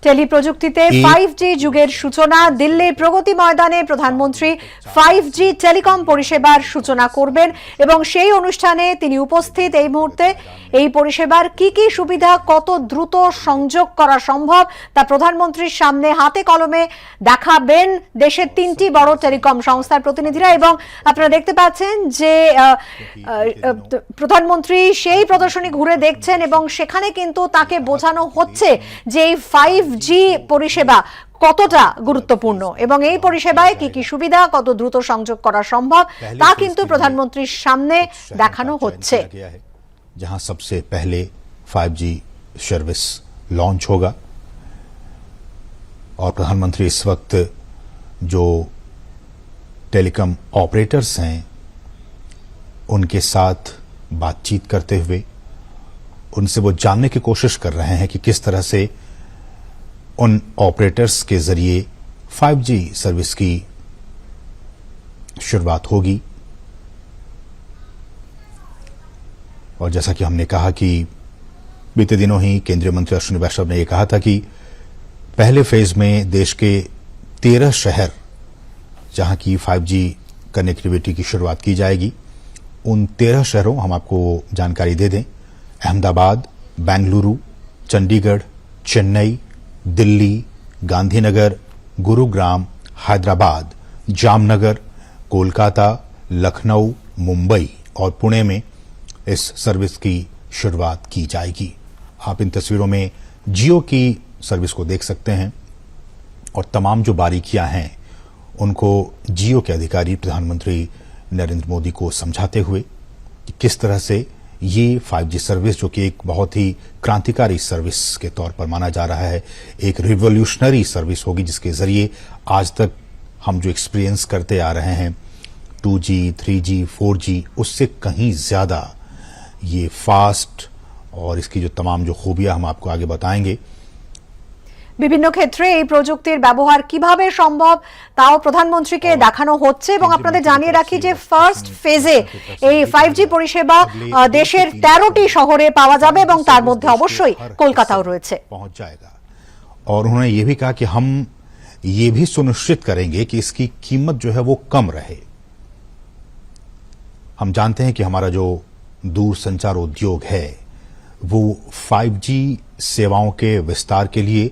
Tele প্রযুক্তিতে 5G যুগের সূচনা। দিল্লির প্রগতি ময়দানে প্রধানমন্ত্রী 5G টেলিকম পরিষেবার সূচনা করবেন এবং সেই অনুষ্ঠানে তিনি উপস্থিত। এই মুহূর্তে এই পরিষেবার কি কি সুবিধা, কত দ্রুত সংযোগ করা সম্ভব তা প্রধানমন্ত্রীর সামনে হাতে কলমে দেখাবেন দেশের 3টি বড় টেলিকম সংস্থার প্রতিনিধিরা। এবং আপনারা দেখতে পাচ্ছেন যে প্রধানমন্ত্রী সেই প্রদর্শনী ঘুরে দেখছেন এবং সেখানে কিন্তু তাকে বোঝানো হচ্ছে যে এই 5G পরিষেবা কতটা গুরুত্বপূর্ণ এবং এই পরিষেবায় কি কি সুবিধা, কত দ্রুত সংযোগ করা সম্ভব তা কিন্তু প্রধানমন্ত্রীর সামনে দেখানো হচ্ছে। जहां सबसे पहले 5G सर्विस लॉन्च होगा और प्रधानमंत्री इस वक्त जो टेलीकॉम ऑपरेटर्स हैं उनके साथ बातचीत करते हुए उनसे वो जानने की कोशिश कर रहे हैं कि किस तरह से उन ऑपरेटर्स के जरिए 5G सर्विस की शुरुआत होगी। और जैसा कि हमने कहा कि बीते दिनों ही केंद्रीय मंत्री अश्विनी वैष्णव ने यह कहा था कि पहले फेज में देश के 13 शहर जहां की 5G कनेक्टिविटी की शुरुआत की जाएगी, उन 13 शहरों, हम आपको जानकारी दे दें, अहमदाबाद, बेंगलुरु, चंडीगढ़, चेन्नई, दिल्ली, गांधीनगर, गुरुग्राम, हैदराबाद, जामनगर, कोलकाता, लखनऊ, मुंबई और पुणे में इस सर्विस की शुरुआत की जाएगी। आप इन तस्वीरों में जियो की सर्विस को देख सकते हैं और तमाम जो बारीकियां हैं उनको जियो के अधिकारी प्रधानमंत्री नरेंद्र मोदी को समझाते हुए कि किस तरह से ये 5G सर्विस, जो कि एक बहुत ही क्रांतिकारी सर्विस के तौर पर माना जा रहा है, एक रिवॉल्यूशनरी सर्विस होगी जिसके जरिए आज तक हम जो एक्सपीरियंस करते आ रहे हैं 2G, 3G, 4G, उससे कहीं ज्यादा ये फास्ट और इसकी जो तमाम जो खूबियां हम आपको आगे बताएंगे। বিভিন্ন ক্ষেত্রে এই প্রযুক্তির ব্যবহার কিভাবে সম্ভব তাও প্রধানমন্ত্রীকে দেখানো হচ্ছে এবং আপনাদের জানিয়ে রাখি যে ফার্স্ট ফেজে এই 5G পরিষেবা দেশের 13টি শহরে পাওয়া যাবে এবং তার মধ্যে অবশ্যই কলকাতাও রয়েছে। और उन्होंने ये भी कहा कि हम ये भी सुनिश्चित करेंगे कि इसकी कीमत जो है वो कम रहे। हम जानते हैं कि हमारा जो दूरसंचार उद्योग है वो 5G सेवाओं के विस्तार के लिए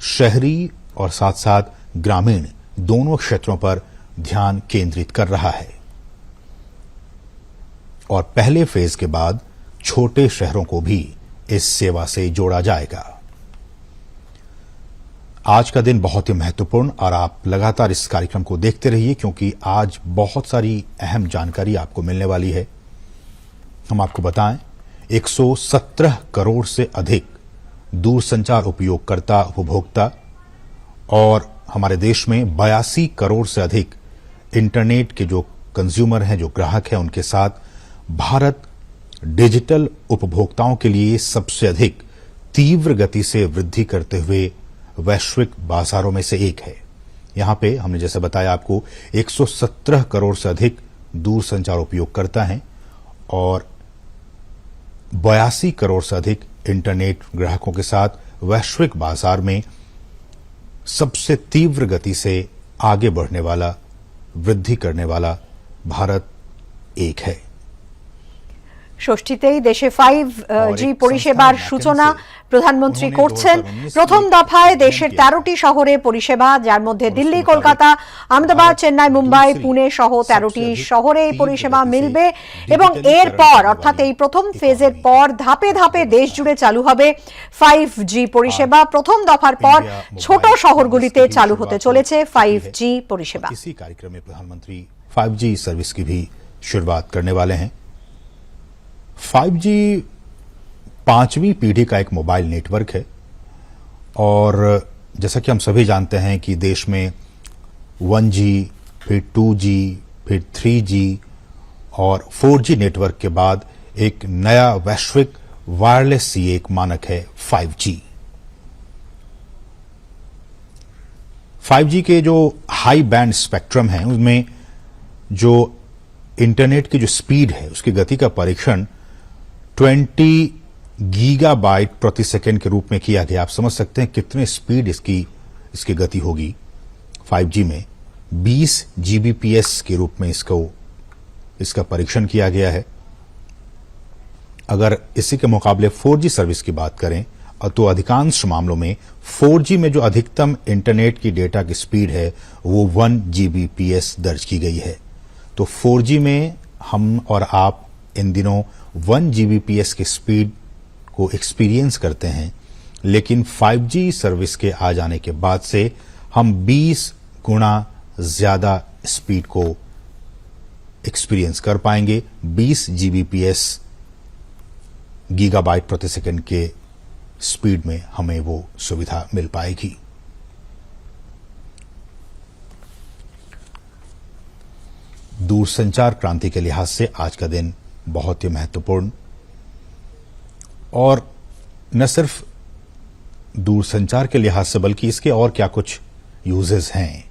शहरी और साथ साथ ग्रामीण दोनों क्षेत्रों पर ध्यान केंद्रित कर रहा है और पहले फेज के बाद छोटे शहरों को भी इस सेवा से जोड़ा जाएगा। आज का दिन बहुत ही महत्वपूर्ण और आप लगातार इस कार्यक्रम को देखते रहिए क्योंकि आज बहुत सारी अहम जानकारी आपको मिलने वाली है। हम आपको बताएं 117 करोड़ से अधिक दूरसंचार उपयोगकर्ता, उपभोक्ता और हमारे देश में 82 करोड़ से अधिक इंटरनेट के जो कंज्यूमर हैं, जो ग्राहक हैं, उनके साथ भारत डिजिटल उपभोक्ताओं के लिए सबसे अधिक तीव्र गति से वृद्धि करते हुए वैश्विक बाजारों में से एक है। यहां पे हमने जैसे बताया आपको 117 करोड़ से अधिक दूरसंचार उपयोगकर्ता हैं और 82 करोड़ से अधिक इंटरनेट ग्राहकों के साथ वैश्विक बाजार में सबसे तीव्र गति से आगे बढ़ने वाला, वृद्धि करने वाला भारत एक है। ষষ্ঠীতেই দেশে 5G পরিষেবার সূচনা প্রধানমন্ত্রী করছেন। প্রথম দফায় দেশের 13টি শহরে পরিষেবা, যার মধ্যে দিল্লি, কলকাতা, আহমেদাবাদ, চেন্নাই, মুম্বাই, পুনে সহ 13টি শহরে এই পরিষেবা মিলবে এবং এরপর অর্থাৎ এই প্রথম ফেজের পর ধাপে ধাপে দেশ জুড়ে চালু হবে 5G পরিষেবা। প্রথম দফার পর ছোট শহরগুলিতে চালু হতে চলেছে 5G পরিষেবা। इसी कार्यक्रम में प्रधानमंत्री 5G सर्विस की भी शुरुआत करने वाले हैं। 5G 5वीं पीढ़ी का एक मोबाइल नेटवर्क है और जैसा कि हम सभी जानते हैं कि देश में 1G, फिर 2G, फिर 3G और 4G नेटवर्क के बाद एक नया वैश्विक वायरलेस एक मानक है 5G। 5G के जो हाई बैंड स्पेक्ट्रम है उसमें जो इंटरनेट की जो स्पीड है उसकी गति का परीक्षण 20 गीगाबाइट प्रति सेकंड के रूप में किया गया। आप समझ सकते हैं कितने स्पीड इसकी गति होगी। 5G में 20 जीबीपीएस के रूप में इसका परीक्षण किया गया है। अगर इसी के मुकाबले 4G सर्विस की बात करें तो अधिकांश मामलों में 4G में जो अधिकतम इंटरनेट की डेटा की स्पीड है वो 1 जीबीपीएस दर्ज की गई है। तो 4G में हम और आप इन दिनों 1 जीबीपीएस की स्पीड को एक्सपीरियंस करते हैं, लेकिन 5G सर्विस के आ जाने के बाद से हम 20 गुना ज्यादा स्पीड को एक्सपीरियंस कर पाएंगे। 20 जीबीपीएस गीगाबाइट प्रति सेकंड के स्पीड में हमें वो सुविधा मिल पाएगी। दूरसंचार क्रांति के लिहाज से आज का दिन बहुत ही महत्वपूर्ण, और न सिर्फ दूरसंचार के लिहाज से बल्कि इसके और क्या कुछ यूजेस हैं।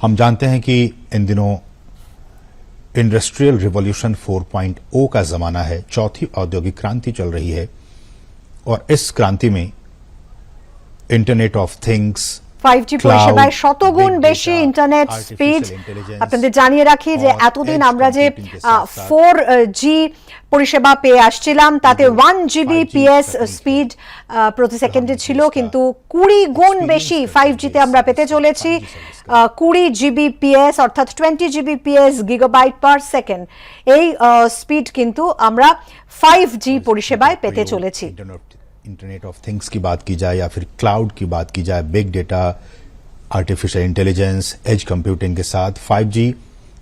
हम जानते हैं कि इन दिनों इंडस्ट्रियल रिवॉल्यूशन 4.0 का जमाना है, चौथी औद्योगिक क्रांति चल रही है, और इस क्रांति में इंटरनेट ऑफ थिंग्स 5G পরিষেবায় শতগুণ বেশি ইন্টারনেট স্পিড। আপনাদের জানিয়ে রাখি যে এতদিন আমরা যে 4G পরিষেবা পেয়ে আসছিলাম তাতে 1 জিবিপিএস স্পিড প্রতি সেকেন্ডে ছিল, কিন্তু 20 গুণ বেশি 5G তে আমরা পেতে চলেছি। 20 জিবিপিএস অর্থাৎ 20 জিবিপিএস গিগাবাইট পার সেকেন্ড, এই স্পিড কিন্তু আমরা 5G পরিষেবায় পেতে চলেছি। इंटरनेट ऑफ थिंग्स की बात की जाए या फिर क्लाउड की बात की जाए, big data, artificial intelligence, edge computing के साथ 5G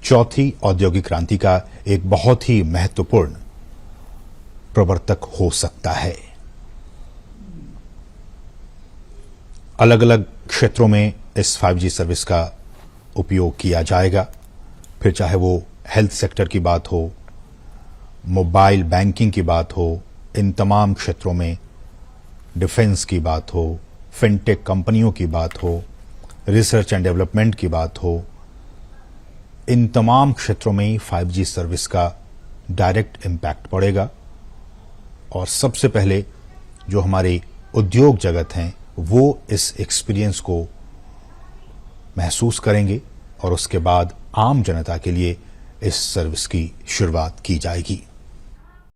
चौथी औद्योगिक क्रांति का एक बहुत ही महत्वपूर्ण प्रवर्तक हो सकता है। अलग अलग क्षेत्रों में इस 5G सर्विस का उपयोग किया जाएगा, फिर चाहे वो हेल्थ सेक्टर की बात हो, मोबाइल बैंकिंग की बात हो, इन तमाम क्षेत्रों में डिफेंस की बात हो, फिनटेक कंपनियों की बात हो, रिसर्च एंड डेवलपमेंट की बात हो, इन तमाम क्षेत्रों में 5G सर्विस का डायरेक्ट इम्पैक्ट पड़ेगा। और सबसे पहले जो हमारे उद्योग जगत हैं वो इस एक्सपीरियंस को महसूस करेंगे और उसके बाद आम जनता के लिए इस सर्विस की शुरुआत की जाएगी।